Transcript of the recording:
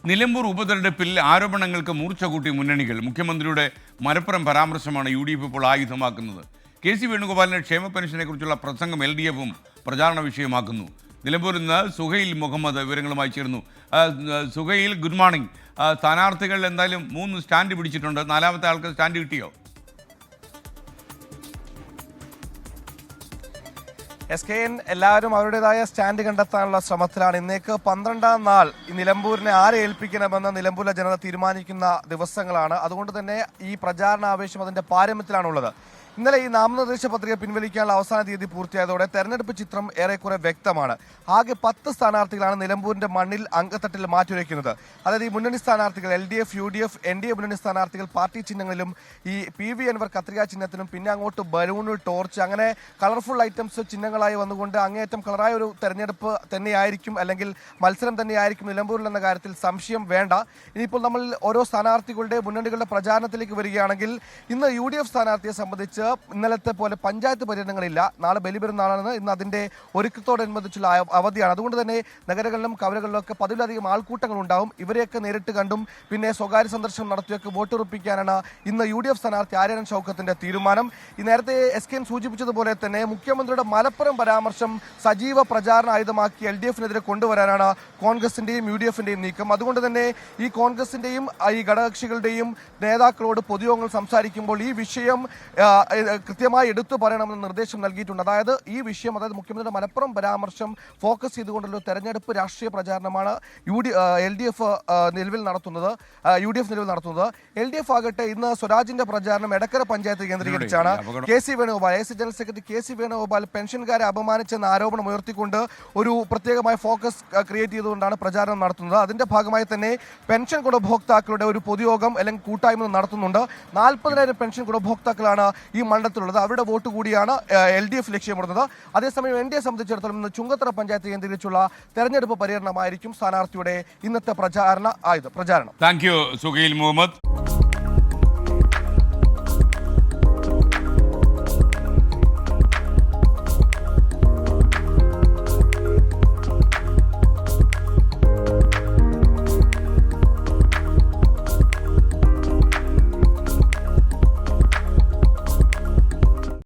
നിലമ്പൂർ ഉപതെരഞ്ഞെടുപ്പിൽ ആരോപണങ്ങൾക്ക് മൂർച്ച കൂട്ടി മുന്നണികൾ. മുഖ്യമന്ത്രിയുടെ മലപ്പുറം പരാമർശമാണ് UDF ഇപ്പോൾ ആയുധമാക്കുന്നത്. KC വേണുഗോപാലിന്റെ ക്ഷേമ പെൻഷനെക്കുറിച്ചുള്ള പ്രസംഗം LDFും പ്രചാരണ വിഷയമാക്കുന്നു. നിലമ്പൂരിൽ നിന്ന് സുഹൈൽ മുഹമ്മദ് വിവരങ്ങളുമായി ചേർന്നു. Suhail, good morning. സ്ഥാനാർത്ഥികൾ എന്തായാലും 3 സ്റ്റാൻഡ് പിടിച്ചിട്ടുണ്ട്. 4ാമത്തെ ആൾക്ക് സ്റ്റാൻഡ് കിട്ടിയോ? SKN എല്ലാവരും അവരുടേതായ സ്റ്റാൻഡ് കണ്ടെത്താനുള്ള ശ്രമത്തിലാണ്. ഇന്നേക്ക് 12ാം നാൾ ഈ നിലമ്പൂരിനെ ആരെ ഏൽപ്പിക്കണമെന്ന് നിലമ്പൂരിലെ ജനത തീരുമാനിക്കുന്ന ദിവസങ്ങളാണ്. അതുകൊണ്ട് തന്നെ ഈ പ്രചാരണ ആവേശം അതിന്റെ പാരമ്യത്തിലാണുള്ളത്. ഇന്നലെ ഈ നാമനിർദ്ദേശ പത്രിക പിൻവലിക്കാനുള്ള അവസാന തീയതി പൂർത്തിയായതോടെ തെരഞ്ഞെടുപ്പ് ചിത്രം ഏറെക്കുറെ വ്യക്തമാണ്. ആകെ 10 സ്ഥാനാർത്ഥികളാണ് നിലമ്പൂരിന്റെ മണ്ണിൽ അംഗത്തട്ടിൽ മാറ്റുരയ്ക്കുന്നത്. അതായത് ഈ മുന്നണി സ്ഥാനാർത്ഥികൾ LDF, UDF, NDA മുന്നണി സ്ഥാനാർത്ഥികൾ പാർട്ടി ചിഹ്നങ്ങളിലും ഈ PV അൻവർ കത്രിക ചിഹ്നത്തിനും പിന്നെ അങ്ങോട്ട് ബലൂണ്, ടോർച്ച്, അങ്ങനെ കളർഫുൾ ഐറ്റംസ് ചിഹ്നങ്ങളായി വന്നുകൊണ്ട് അങ്ങേയറ്റം കളറായ ഒരു തെരഞ്ഞെടുപ്പ് തന്നെയായിരിക്കും, അല്ലെങ്കിൽ മത്സരം തന്നെയായിരിക്കും നിലമ്പൂരിൽ എന്ന കാര്യത്തിൽ സംശയം വേണ്ട. ഇനിയിപ്പോൾ നമ്മൾ ഓരോ സ്ഥാനാർത്ഥികളുടെ മുന്നണികളുടെ പ്രചാരണത്തിലേക്ക് വരികയാണെങ്കിൽ ഇന്ന് UDF സ്ഥാനാർത്ഥിയെ സംബന്ധിച്ച് ഇന്നലത്തെ പോലെ പഞ്ചായത്ത് പര്യടനങ്ങളില്ല. നാളെ ബലിപെരുന്നാളാണ്. ഇന്ന് അതിന്റെ ഒരുക്കത്തോടനുബന്ധിച്ചുള്ള അവധിയാണ്. അതുകൊണ്ട് തന്നെ നഗരങ്ങളിലും കവലകളിലും ഒക്കെ 10ലധികം ആൾക്കൂട്ടങ്ങൾ ഉണ്ടാവും. ഇവരെയൊക്കെ നേരിട്ട് കണ്ടും പിന്നെ സ്വകാര്യ സന്ദർശനം നടത്തിയൊക്കെ വോട്ടുറപ്പിക്കാനാണ് ഇന്ന് UDF സ്ഥാനാർത്ഥി ആര്യൻ ഷൗക്കത്തിന്റെ തീരുമാനം. ഈ നേരത്തെ SKN സൂചിപ്പിച്ചതുപോലെ തന്നെ മുഖ്യമന്ത്രിയുടെ മലപ്പുറം പരാമർശം സജീവ പ്രചാരണ ആയുധമാക്കി LDFനെതിരെ കൊണ്ടുവരാനാണ് കോൺഗ്രസിന്റെയും UDFന്റെയും നീക്കം. അതുകൊണ്ട് തന്നെ ഈ കോൺഗ്രസിന്റെയും ഈ ഘടകകക്ഷികളുടെയും നേതാക്കളോട് പൊതുയോഗങ്ങൾ സംസാരിക്കുമ്പോൾ ഈ വിഷയം കൃത്യമായി എടുത്തു പറയണമെന്ന് നിർദ്ദേശം നൽകിയിട്ടുണ്ട്. അതായത് ഈ വിഷയം, അതായത് മുഖ്യമന്ത്രിയുടെ മലപ്പുറം പരാമർശം ഫോക്കസ് ചെയ്തുകൊണ്ടുള്ള തെരഞ്ഞെടുപ്പ് രാഷ്ട്രീയ പ്രചാരണമാണ് UDF നിലവിൽ നടത്തുന്നത്. LDF ആകട്ടെ ഇന്ന് സ്വരാജിന്റെ പ്രചാരണം എടക്കര പഞ്ചായത്ത് കേന്ദ്രീകരിച്ചാണ്. KC Venugopal, AC general secretary KC Venugopal പെൻഷൻകാരെ അപമാനിച്ചെന്ന ആരോപണം ഉയർത്തിക്കൊണ്ട് ഒരു പ്രത്യേകമായ ഫോക്കസ് ക്രിയേറ്റ് ചെയ്തുകൊണ്ടാണ് പ്രചാരണം നടത്തുന്നത്. അതിന്റെ ഭാഗമായി തന്നെ പെൻഷൻ ഗുണഭോക്താക്കളുടെ ഒരു പൊതുയോഗം അല്ലെങ്കിൽ കൂട്ടായ്മ നടത്തുന്നുണ്ട്. 40,000 പെൻഷൻ ഗുണഭോക്താക്കളാണ് ഈ മണ്ഡലത്തിലുള്ളത്. അവരുടെ വോട്ട് കൂടിയാണ് LDF ലക്ഷ്യമിടുന്നത്. അതേസമയം NDA സംബന്ധിച്ചിടത്തോളം ഇന്ന് ചുങ്കത്തറ പഞ്ചായത്ത് കേന്ദ്രീകരിച്ചുള്ള തെരഞ്ഞെടുപ്പ് പര്യടനമായിരിക്കും സ്ഥാനാർത്ഥിയുടെ ഇന്നത്തെ പ്രചാരണം. Thank you Suhail Muhammad.